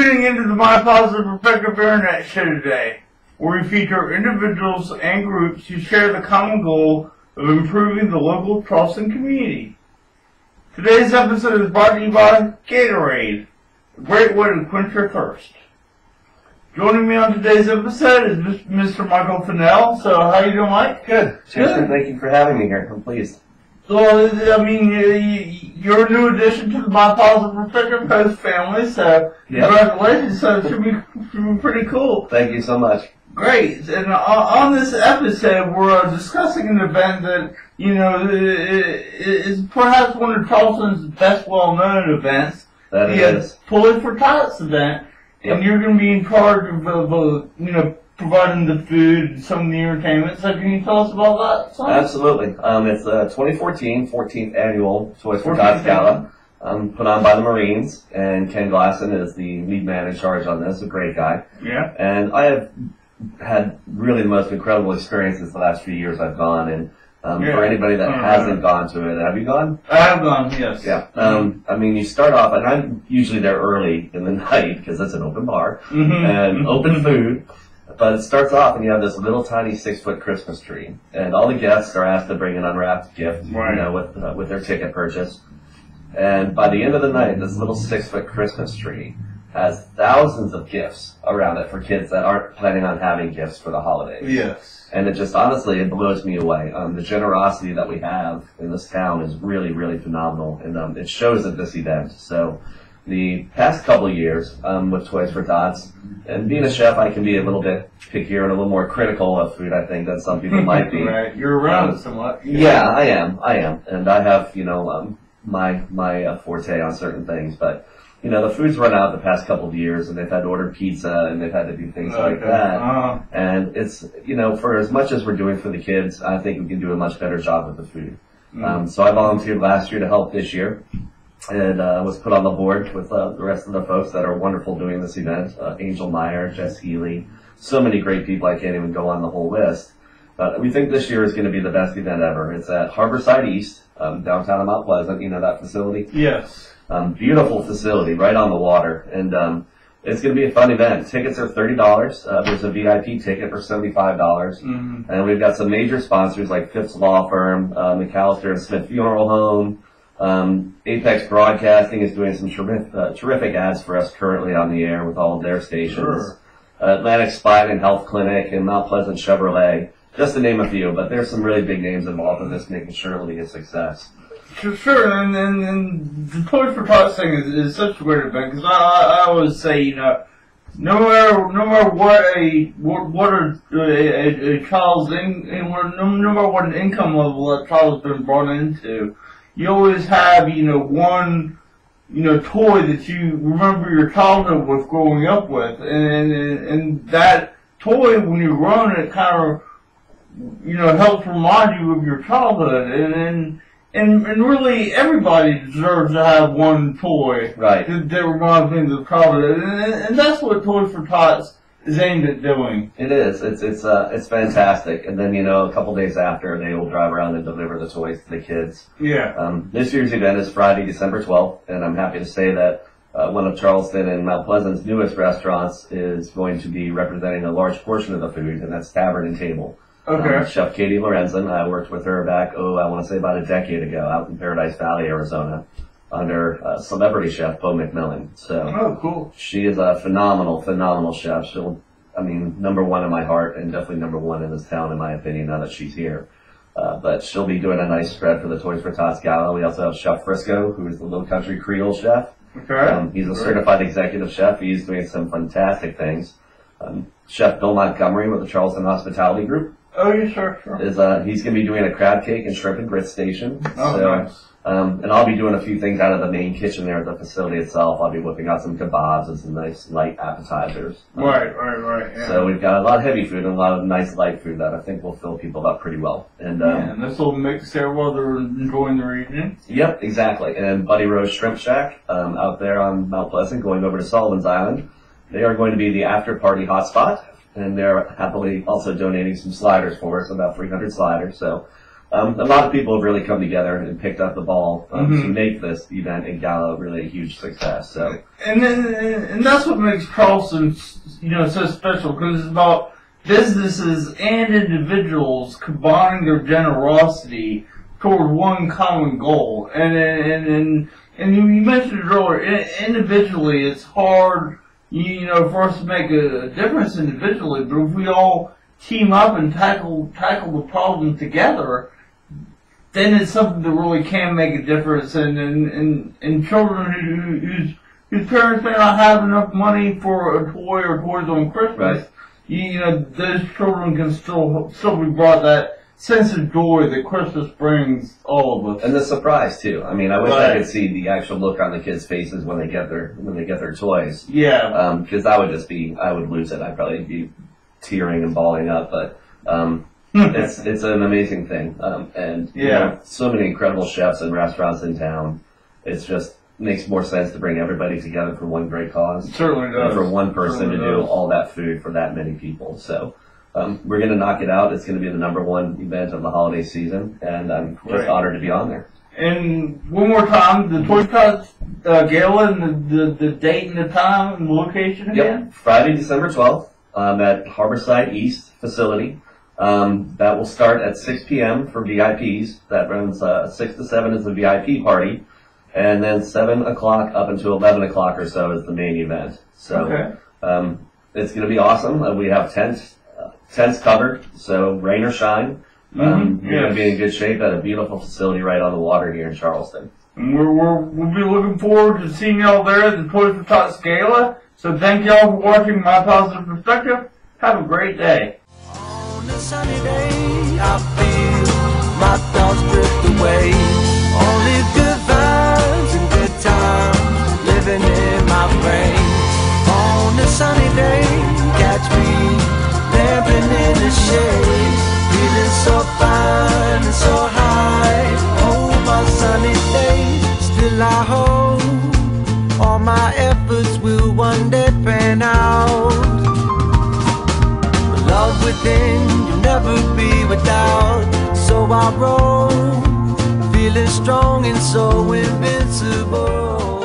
tuning into the My Positive Perspective Internet Show today, where we feature individuals and groups who share the common goal of improving the local Charleston community. Today's episode is brought to you by Gatorade, a great way to quench your thirst. Joining me on today's episode is Mr. Michael Fennell. So, how you doing, Mike? Good. Good. Thank you for having me here. I'm pleased. Well, I mean, you're a new addition to the My Positive Perspective Post family, so congratulations. So it should be pretty cool. Thank you so much. Great. And on this episode, we're discussing an event that, is perhaps one of Charleston's best well-known events. That is. The Toys for Tots event. Yep. And you're going to be in charge of, providing the food and some of the entertainment. So can you tell us about that? Son? Absolutely. It's the 2014 14th annual Toys for Tots Gala, put on by the Marines, and Ken Glasson is the lead man in charge on this, a great guy. Yeah. And I have had really the most incredible experiences the last few years I've gone, and for anybody that hasn't gone to it, have you gone? I have gone, yes. Yeah. I mean, you start off, and I'm usually there early in the night because it's an open bar and open food. But it starts off, and you have this little tiny 6-foot Christmas tree, and all the guests are asked to bring an unwrapped gift, with their ticket purchase. And by the end of the night, this little 6-foot Christmas tree has thousands of gifts around it for kids that aren't planning on having gifts for the holidays. Yes. And it just, honestly, it blows me away. The generosity that we have in this town is really, really phenomenal, and it shows at this event. So the past couple of years with Toys for Tots, and being a chef, I can be a little bit pickier and a little more critical of food, I think, than some people might be. Right, you're around it somewhat. Yeah, I am, and I have, my forte on certain things, but the food's run out the past couple of years, and they've had to order pizza, and they've had to do things like that. And it's, for as much as we're doing for the kids, I think we can do a much better job with the food. So I volunteered last year to help this year, and was put on the board with the rest of the folks that are wonderful doing this event. Angel Meyer, Jess Healy, so many great people, I can't even go on the whole list. But we think this year is going to be the best event ever. It's at Harborside East, downtown Mount Pleasant, that facility? Yes. Beautiful facility, right on the water. And it's going to be a fun event. Tickets are $30. There's a VIP ticket for $75. And we've got some major sponsors like Phipps Law Firm, McAllister and Smith Funeral Home. Apex Broadcasting is doing some terrific ads for us currently on the air with all of their stations. Sure. Atlantic Spine and Health Clinic and Mount Pleasant Chevrolet, just to name a few. But there's some really big names involved in this, making sure it'll be a success. Sure, and the Toys for Tots thing is such a great event, because I always say, no matter what a child's no matter what an income level that child's been brought into, you always have, one, toy that you remember your childhood with growing up with. And that toy, when you're grown, it kind of, helps remind you of your childhood. And really, everybody deserves to have one toy. Right. That reminds me of the childhood. And that's what Toys for Tots is aimed at doing. It is. It's fantastic. And then, a couple days after, they will drive around and deliver the toys to the kids. Yeah. This year's event is Friday, December 12th, and I'm happy to say that one of Charleston and Mount Pleasant's newest restaurants is going to be representing a large portion of the food, and that's Tavern and Table. Okay. Chef Katie Lorenzen, I worked with her back, I want to say about a decade ago, out in Paradise Valley, Arizona, under celebrity chef Bo McMillan. So, cool. She is a phenomenal, phenomenal chef. Number one in my heart, and definitely number one in this town, in my opinion, now that she's here. But she'll be doing a nice spread for the Toys for Tots Gala. We also have Chef Frisco, who is the Little Country Creole chef. Okay. He's a certified executive chef. He's doing some fantastic things. Chef Bill Montgomery with the Charleston Hospitality Group. Oh, yeah, sure. He's going to be doing a crab cake and shrimp and grits station. Nice. And I'll be doing a few things out of the main kitchen there at the facility itself. I'll be whipping out some kebabs and some nice light appetizers. Right. Yeah. So we've got a lot of heavy food and a lot of nice light food that I think will fill people up pretty well. And this will mix there while they're enjoying their evening. Yep, exactly. And Buddy Rose Shrimp Shack out there on Mount Pleasant, going over to Sullivan's Island. They are going to be the after-party hotspot. And they're happily also donating some sliders for us, about 300 sliders. So a lot of people have really come together and picked up the ball to make this event in Gala really a huge success. So, and that's what makes Charleston, so special, because it's about businesses and individuals combining their generosity toward one common goal. And you mentioned it earlier. Individually, it's hard, for us to make a difference individually. But if we all team up and tackle the problem together, then it's something that really can make a difference. And children whose parents may not have enough money for a toy or toys on Christmas, right. Those children can still be brought that sense of joy that Christmas brings all of us. And the surprise too. I mean, I wish I could see the actual look on the kids' faces when they get their toys. Yeah. Because I would lose it. I'd probably be tearing and bawling up. But it's an amazing thing. And so many incredible chefs and restaurants in town. It's just makes more sense to bring everybody together for one great cause. It certainly does. And for one person to do all that food for that many people. So we're going to knock it out. It's going to be the #1 event of the holiday season, and I'm just honored to be on there. And one more time, the Tots Gala and the date and the time and the location again? Yep, Friday, December 12th at Harborside East facility. That will start at 6 p.m. for VIPs. That runs 6 to 7 is the VIP party. And then 7 o'clock up until 11 o'clock or so is the main event. So it's going to be awesome. We have tents covered, so rain or shine. We're going to be in good shape at a beautiful facility right on the water here in Charleston. And we'll be looking forward to seeing y'all there at the Toys for Tots Gala. So thank y'all for watching My Positive Perspective. Have a great day. On a sunny day, I feel my thoughts drift away. Only good vibes and good times living in my brain. On a sunny day, catch me lamping in the shade, feeling so fine and so high. Oh, my sunny days, still I hope all my efforts will one day pan out. Love within, you'll never be without. So I roll, feeling strong and so invincible.